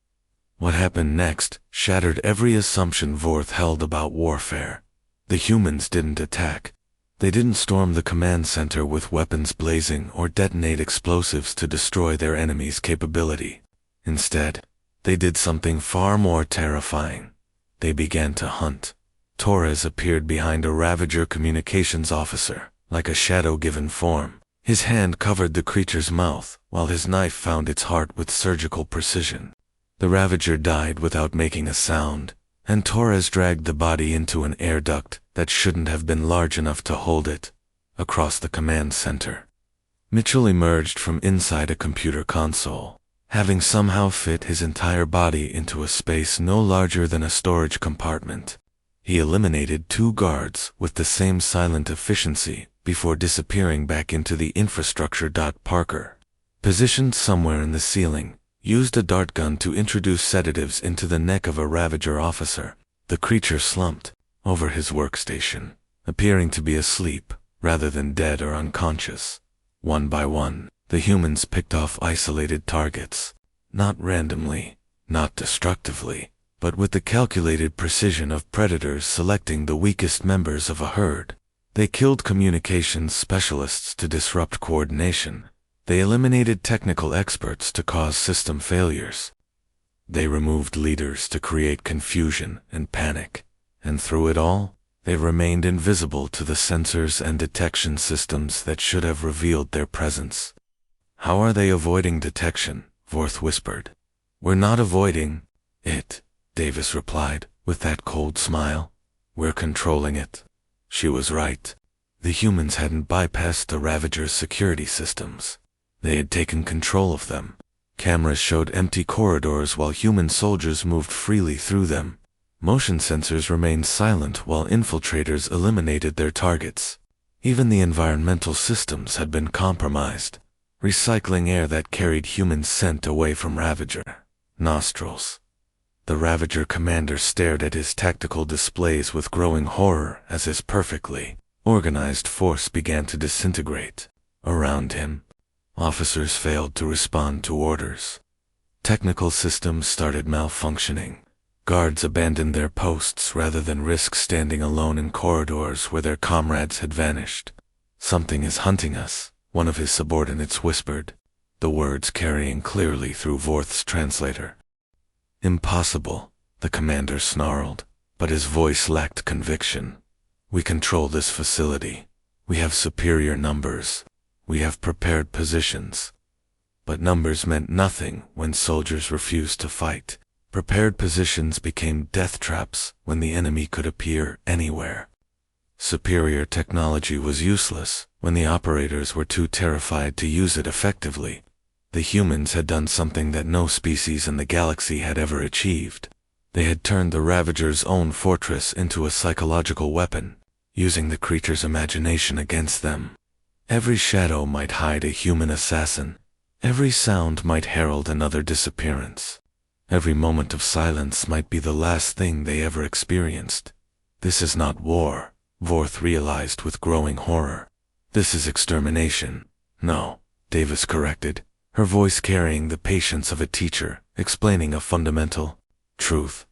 What happened next shattered every assumption Vorth held about warfare. The humans didn't attack. They didn't storm the command center with weapons blazing or detonate explosives to destroy their enemy's capability. Instead, they did something far more terrifying. They began to hunt. Torres appeared behind a Ravager communications officer, like a shadow-given form. His hand covered the creature's mouth, while his knife found its heart with surgical precision. The Ravager died without making a sound, and Torres dragged the body into an air duct that shouldn't have been large enough to hold it, across the command center. Mitchell emerged from inside a computer console, having somehow fit his entire body into a space no larger than a storage compartment. He eliminated 2 guards with the same silent efficiency before disappearing back into the infrastructure. Parker, positioned somewhere in the ceiling, used a dart gun to introduce sedatives into the neck of a Ravager officer. The creature slumped over his workstation, appearing to be asleep rather than dead or unconscious. One by one, the humans picked off isolated targets, not randomly, not destructively, but with the calculated precision of predators selecting the weakest members of a herd. They killed communications specialists to disrupt coordination. They eliminated technical experts to cause system failures. They removed leaders to create confusion and panic. And through it all, they remained invisible to the sensors and detection systems that should have revealed their presence. "How are they avoiding detection?" Vorth whispered. "We're not avoiding it," Davis replied, with that cold smile. "We're controlling it." She was right. The humans hadn't bypassed the Ravager's security systems. They had taken control of them. Cameras showed empty corridors while human soldiers moved freely through them. Motion sensors remained silent while infiltrators eliminated their targets. Even the environmental systems had been compromised, recycling air that carried human scent away from Ravager nostrils. The Ravager commander stared at his tactical displays with growing horror as his perfectly organized force began to disintegrate. Around him, officers failed to respond to orders. Technical systems started malfunctioning. Guards abandoned their posts rather than risk standing alone in corridors where their comrades had vanished. "Something is hunting us," one of his subordinates whispered, the words carrying clearly through Vorth's translator. "Impossible," the commander snarled, but his voice lacked conviction. "We control this facility. We have superior numbers. We have prepared positions." But numbers meant nothing when soldiers refused to fight. Prepared positions became death traps when the enemy could appear anywhere. Superior technology was useless when the operators were too terrified to use it effectively. The humans had done something that no species in the galaxy had ever achieved. They had turned the Ravager's own fortress into a psychological weapon, using the creature's imagination against them. Every shadow might hide a human assassin. Every sound might herald another disappearance. Every moment of silence might be the last thing they ever experienced. "This is not war," Vorth realized with growing horror. "This is extermination." "No," Davis corrected, her voice carrying the patience of a teacher, explaining a fundamental truth.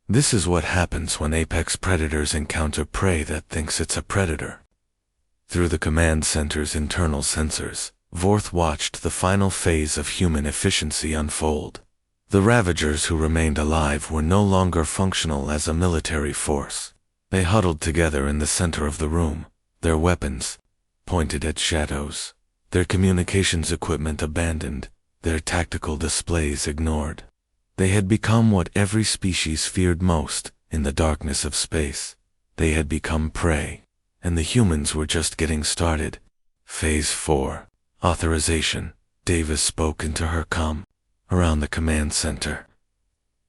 "This is what happens when apex predators encounter prey that thinks it's a predator." Through the command center's internal sensors, Vorth watched the final phase of human efficiency unfold. The Ravagers who remained alive were no longer functional as a military force. They huddled together in the center of the room, their weapons pointed at shadows, their communications equipment abandoned, their tactical displays ignored. They had become what every species feared most in the darkness of space. They had become prey. and the humans were just getting started. Phase 4. Authorization. Davis spoke into her comm. Around the command center,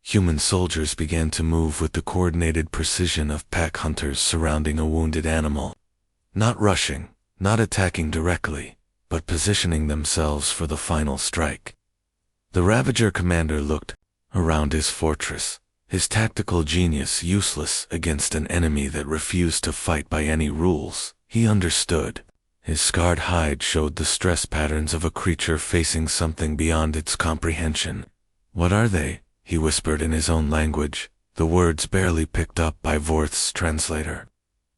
human soldiers began to move with the coordinated precision of pack hunters surrounding a wounded animal. Not rushing, not attacking directly, but positioning themselves for the final strike. The Ravager commander looked around his fortress, his tactical genius useless against an enemy that refused to fight by any rules. He understood. His scarred hide showed the stress patterns of a creature facing something beyond its comprehension. "What are they?" he whispered in his own language, the words barely picked up by Vorth's translator.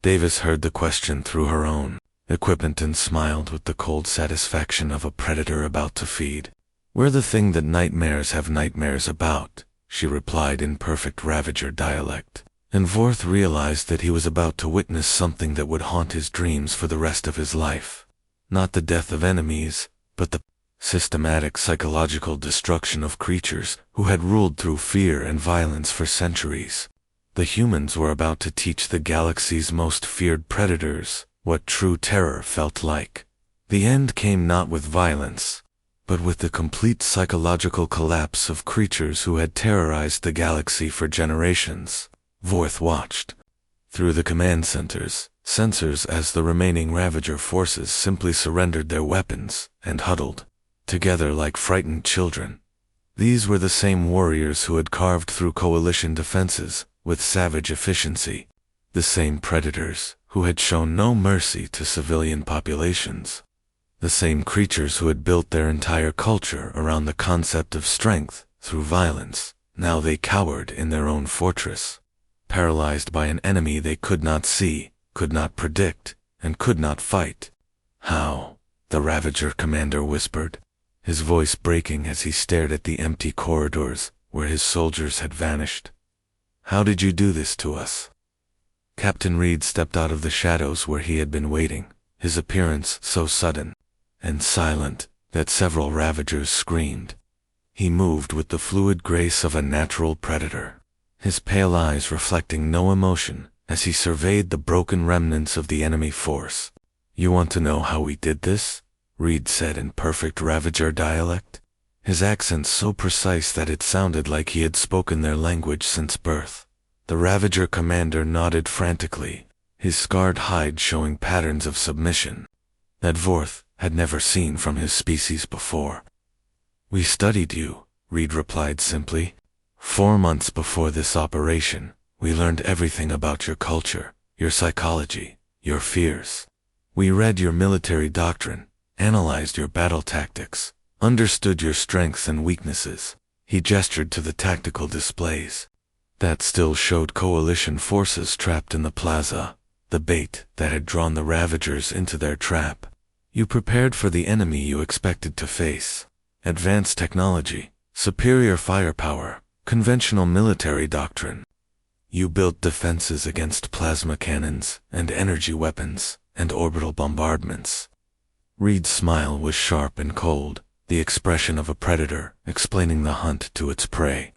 Davis heard the question through her own equipment and smiled with the cold satisfaction of a predator about to feed. "We're the thing that nightmares have nightmares about," she replied in perfect Ravager dialect. And Vorth realized that he was about to witness something that would haunt his dreams for the rest of his life. Not the death of enemies, but the systematic psychological destruction of creatures who had ruled through fear and violence for centuries. The humans were about to teach the galaxy's most feared predators what true terror felt like. The end came not with violence, but with the complete psychological collapse of creatures who had terrorized the galaxy for generations. Vorth watched through the command sensors as the remaining Ravager forces simply surrendered their weapons and huddled together like frightened children. These were the same warriors who had carved through coalition defenses with savage efficiency, the same predators who had shown no mercy to civilian populations, the same creatures who had built their entire culture around the concept of strength through violence. Now they cowered in their own fortress, paralyzed by an enemy they could not see, could not predict, and could not fight. "How?" the Ravager commander whispered, his voice breaking as he stared at the empty corridors where his soldiers had vanished. "How did you do this to us?" Captain Reed stepped out of the shadows where he had been waiting, his appearance so sudden and silent that several Ravagers screamed. He moved with the fluid grace of a natural predator, his pale eyes reflecting no emotion as he surveyed the broken remnants of the enemy force. "You want to know how we did this?" Reed said in perfect Ravager dialect, his accent so precise that it sounded like he had spoken their language since birth. The Ravager commander nodded frantically, his scarred hide showing patterns of submission that Vorth had never seen from his species before. "We studied you," Reed replied simply. 4 months before this operation, we learned everything about your culture, your psychology, your fears. We read your military doctrine, analyzed your battle tactics, understood your strengths and weaknesses. He gestured to the tactical displays that still showed coalition forces trapped in the plaza, the bait that had drawn the Ravagers into their trap. You prepared for the enemy you expected to face. Advanced technology, superior firepower, conventional military doctrine. You built defenses against plasma cannons and energy weapons and orbital bombardments. Reed's smile was sharp and cold, the expression of a predator explaining the hunt to its prey.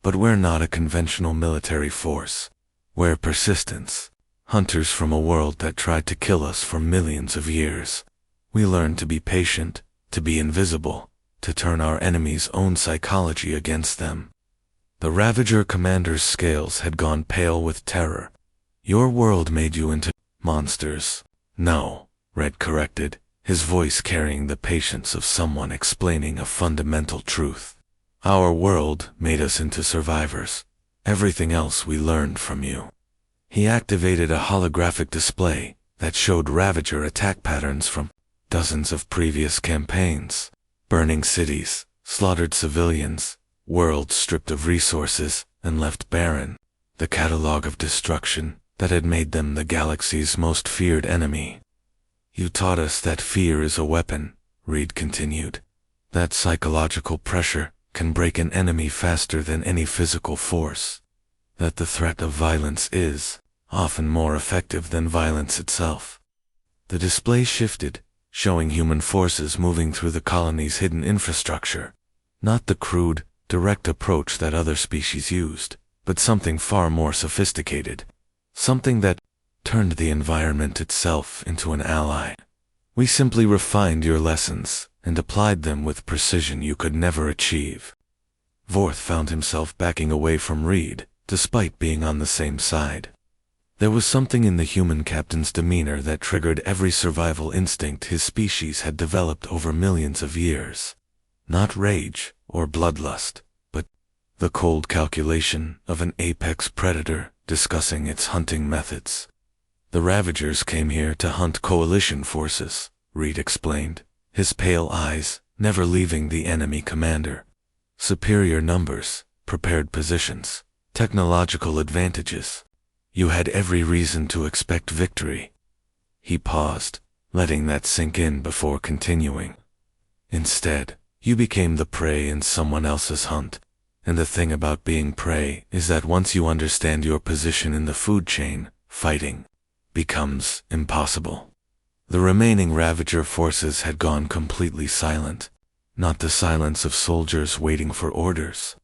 But we're not a conventional military force. We're persistence, hunters from a world that tried to kill us for millions of years. We learned to be patient, to be invisible, to turn our enemies' own psychology against them. The Ravager commander's scales had gone pale with terror. Your world made you into monsters. No, Red corrected, his voice carrying the patience of someone explaining a fundamental truth. Our world made us into survivors. Everything else we learned from you. He activated a holographic display that showed Ravager attack patterns from dozens of previous campaigns. Burning cities, slaughtered civilians, worlds stripped of resources and left barren. The catalog of destruction that had made them the galaxy's most feared enemy. You taught us that fear is a weapon, Reed continued. That psychological pressure can break an enemy faster than any physical force. That the threat of violence is often more effective than violence itself. The display shifted, showing human forces moving through the colony's hidden infrastructure. Not the crude, direct approach that other species used, but something far more sophisticated. Something that turned the environment itself into an ally. We simply refined your lessons and applied them with precision you could never achieve. Vorth found himself backing away from Reed, despite being on the same side. There was something in the human captain's demeanor that triggered every survival instinct his species had developed over millions of years. Not rage or bloodlust, but the cold calculation of an apex predator discussing its hunting methods. The Ravagers came here to hunt coalition forces, Reed explained, his pale eyes never leaving the enemy commander. Superior numbers, prepared positions, technological advantages. You had every reason to expect victory. He paused, letting that sink in before continuing. Instead, you became the prey in someone else's hunt. And the thing about being prey is that once you understand your position in the food chain, fighting becomes impossible. The remaining Ravager forces had gone completely silent. Not the silence of soldiers waiting for orders,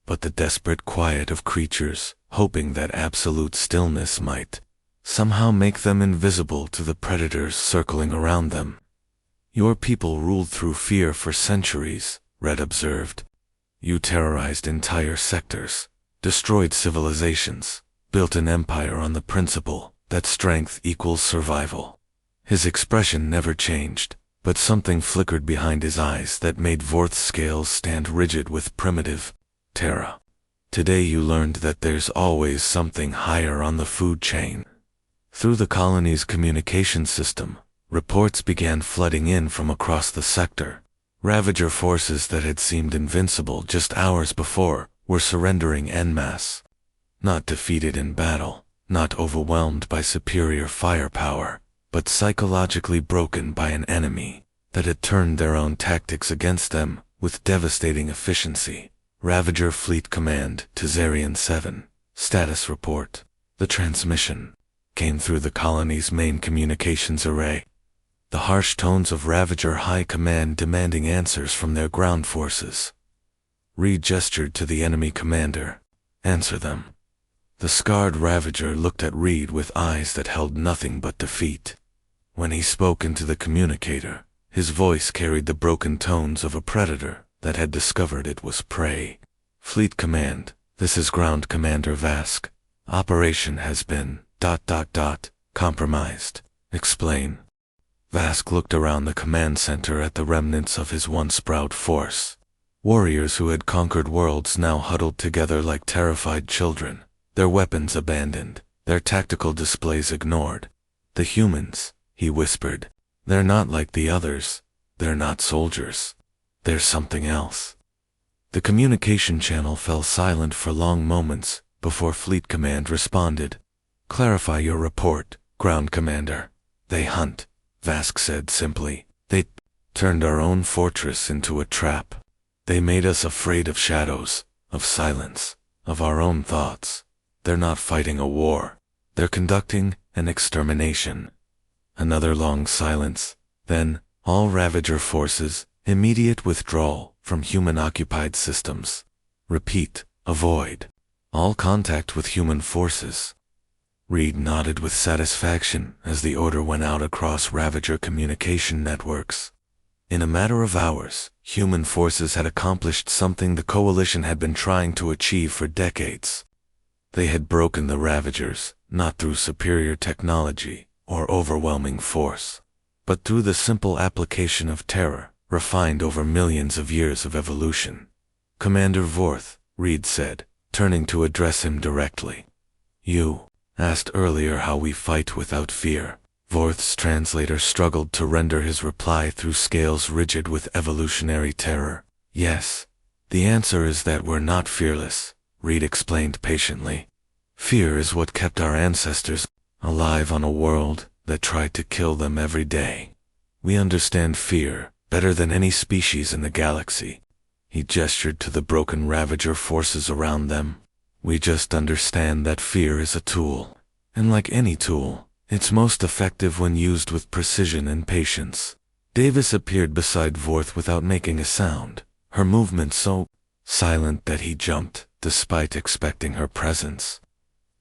but the desperate quiet of creatures hoping that absolute stillness might somehow make them invisible to the predators circling around them. Your people ruled through fear for centuries, Red observed. You terrorized entire sectors, destroyed civilizations, built an empire on the principle that strength equals survival. His expression never changed, but something flickered behind his eyes that made Vorth's scales stand rigid with primitive terror. Today you learned that there's always something higher on the food chain. Through the colony's communication system, reports began flooding in from across the sector. Ravager forces that had seemed invincible just hours before were surrendering en masse. Not defeated in battle, not overwhelmed by superior firepower, but psychologically broken by an enemy that had turned their own tactics against them with devastating efficiency. Ravager Fleet Command to Zarian 7. Status report. The transmission came through the colony's main communications array. The harsh tones of Ravager High Command demanding answers from their ground forces. Reed gestured to the enemy commander. Answer them. The scarred Ravager looked at Reed with eyes that held nothing but defeat. When he spoke into the communicator, his voice carried the broken tones of a predator that had discovered it was prey. Fleet Command, this is Ground Commander Vask. Operation has been ... compromised. Explain. Vask looked around the command center at the remnants of his once proud force. Warriors who had conquered worlds now huddled together like terrified children, their weapons abandoned, their tactical displays ignored. The humans, he whispered, they're not like the others. They're not soldiers. They're something else. The communication channel fell silent for long moments before Fleet Command responded. Clarify your report, Ground Commander. They hunt, Vask said simply. They turned our own fortress into a trap. They made us afraid of shadows, of silence, of our own thoughts. They're not fighting a war. They're conducting an extermination. Another long silence. Then, all Ravager forces, immediate withdrawal from human-occupied systems. Repeat, avoid all contact with human forces. Reed nodded with satisfaction as the order went out across Ravager communication networks. In a matter of hours, human forces had accomplished something the Coalition had been trying to achieve for decades. They had broken the Ravagers, not through superior technology or overwhelming force, but through the simple application of terror, refined over millions of years of evolution. Commander Vorth, Reed said, turning to address him directly. You asked earlier how we fight without fear. Vorth's translator struggled to render his reply through scales rigid with evolutionary terror. Yes. The answer is that we're not fearless, Reed explained patiently. Fear is what kept our ancestors alive on a world that tried to kill them every day. We understand fear better than any species in the galaxy. He gestured to the broken Ravager forces around them. We just understand that fear is a tool, and like any tool, it's most effective when used with precision and patience. Davis appeared beside Vorth without making a sound, her movement so silent that he jumped, despite expecting her presence.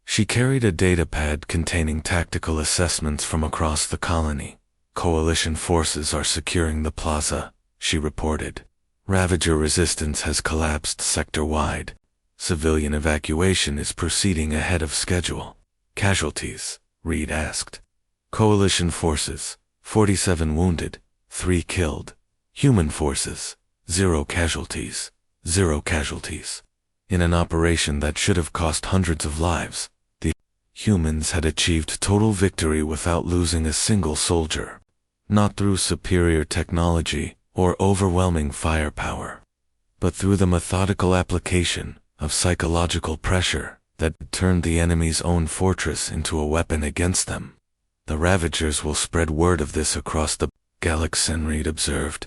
She carried a datapad containing tactical assessments from across the colony. Coalition forces are securing the plaza, she reported. Ravager resistance has collapsed sector-wide. Civilian evacuation is proceeding ahead of schedule. Casualties? Reed asked. Coalition forces, 47 wounded, 3 killed. Human forces, 0 casualties. 0 casualties. In an operation that should have cost hundreds of lives, the humans had achieved total victory without losing a single soldier. Not through superior technology or overwhelming firepower, but through the methodical application of psychological pressure that turned the enemy's own fortress into a weapon against them. The Ravagers will spread word of this across the galaxy, Reed observed.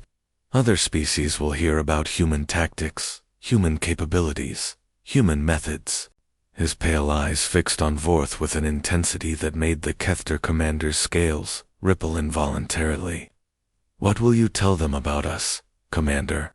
Other species will hear about human tactics, human capabilities, human methods. His pale eyes fixed on Vorth with an intensity that made the Kethter commander's scales ripple involuntarily. What will you tell them about us, Commander?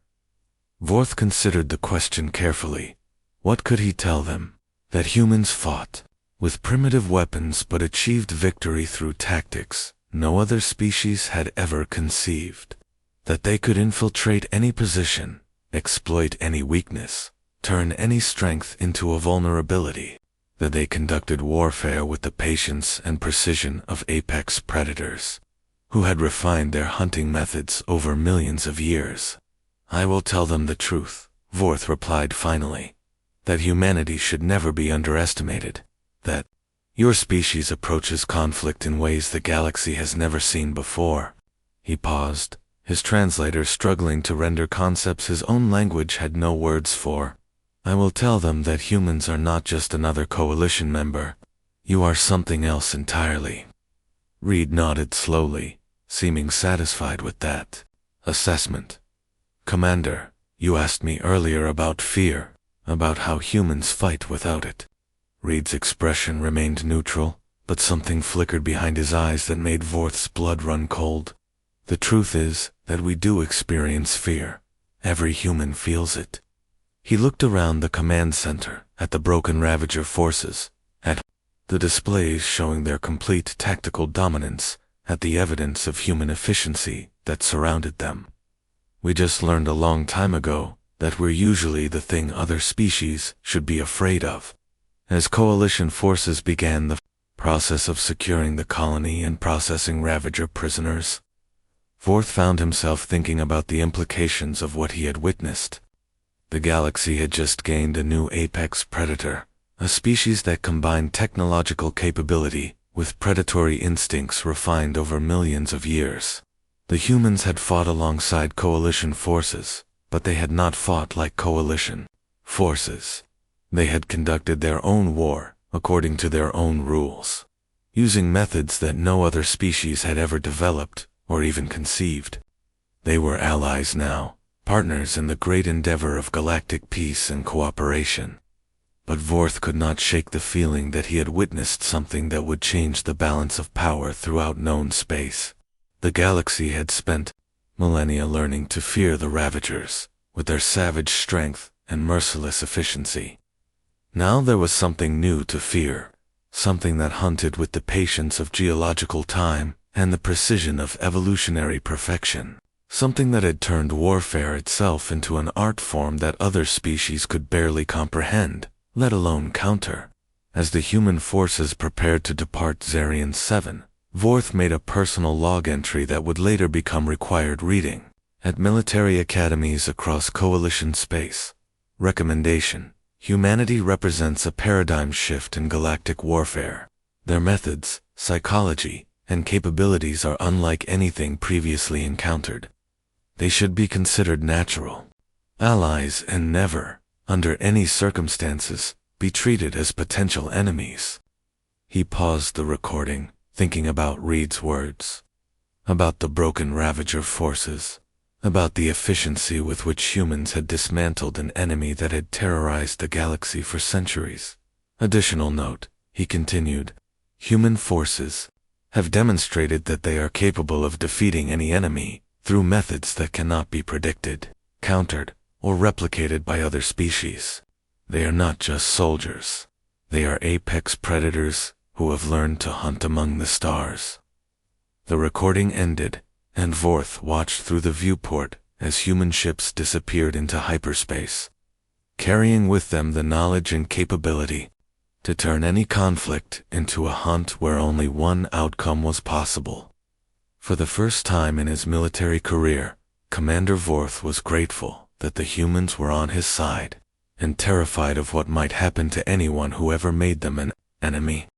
Vorth considered the question carefully. What could he tell them? That humans fought with primitive weapons but achieved victory through tactics no other species had ever conceived. That they could infiltrate any position, exploit any weakness, turn any strength into a vulnerability. That they conducted warfare with the patience and precision of apex predators, who had refined their hunting methods over millions of years. I will tell them the truth, Vorth replied finally. That humanity should never be underestimated. That your species approaches conflict in ways the galaxy has never seen before. He paused, his translator struggling to render concepts his own language had no words for. I will tell them that humans are not just another coalition member. You are something else entirely. Reed nodded slowly, seeming satisfied with that assessment. Commander, you asked me earlier about fear, about how humans fight without it. Reed's expression remained neutral, but something flickered behind his eyes that made Vorth's blood run cold. The truth is that we do experience fear. Every human feels it. He looked around the command center, at the broken Ravager forces, at the displays showing their complete tactical dominance, at the evidence of human efficiency that surrounded them. We just learned a long time ago that we're usually the thing other species should be afraid of. As coalition forces began the process of securing the colony and processing Ravager prisoners, Vorth found himself thinking about the implications of what he had witnessed. The galaxy had just gained a new apex predator, a species that combined technological capability with predatory instincts refined over millions of years. The humans had fought alongside coalition forces, but they had not fought like coalition forces. They had conducted their own war according to their own rules, using methods that no other species had ever developed or even conceived. They were allies now, partners in the great endeavor of galactic peace and cooperation. But Vorth could not shake the feeling that he had witnessed something that would change the balance of power throughout known space. The galaxy had spent millennia learning to fear the Ravagers, with their savage strength and merciless efficiency. Now there was something new to fear, something that hunted with the patience of geological time and the precision of evolutionary perfection, something that had turned warfare itself into an art form that other species could barely comprehend, let alone counter. As the human forces prepared to depart Zarian 7, Vorth made a personal log entry that would later become required reading at military academies across coalition space. Recommendation: humanity represents a paradigm shift in galactic warfare. Their methods, psychology, and capabilities are unlike anything previously encountered. They should be considered natural allies and never, under any circumstances, be treated as potential enemies. He paused the recording, thinking about Reed's words, about the broken Ravager forces, about the efficiency with which humans had dismantled an enemy that had terrorized the galaxy for centuries. Additional note, he continued, human forces have demonstrated that they are capable of defeating any enemy through methods that cannot be predicted, countered, or replicated by other species. They are not just soldiers. They are apex predators who have learned to hunt among the stars. The recording ended, and Vorth watched through the viewport as human ships disappeared into hyperspace, carrying with them the knowledge and capability to turn any conflict into a hunt where only one outcome was possible. For the first time in his military career, Commander Vorth was grateful that the humans were on his side, and terrified of what might happen to anyone who ever made them an enemy.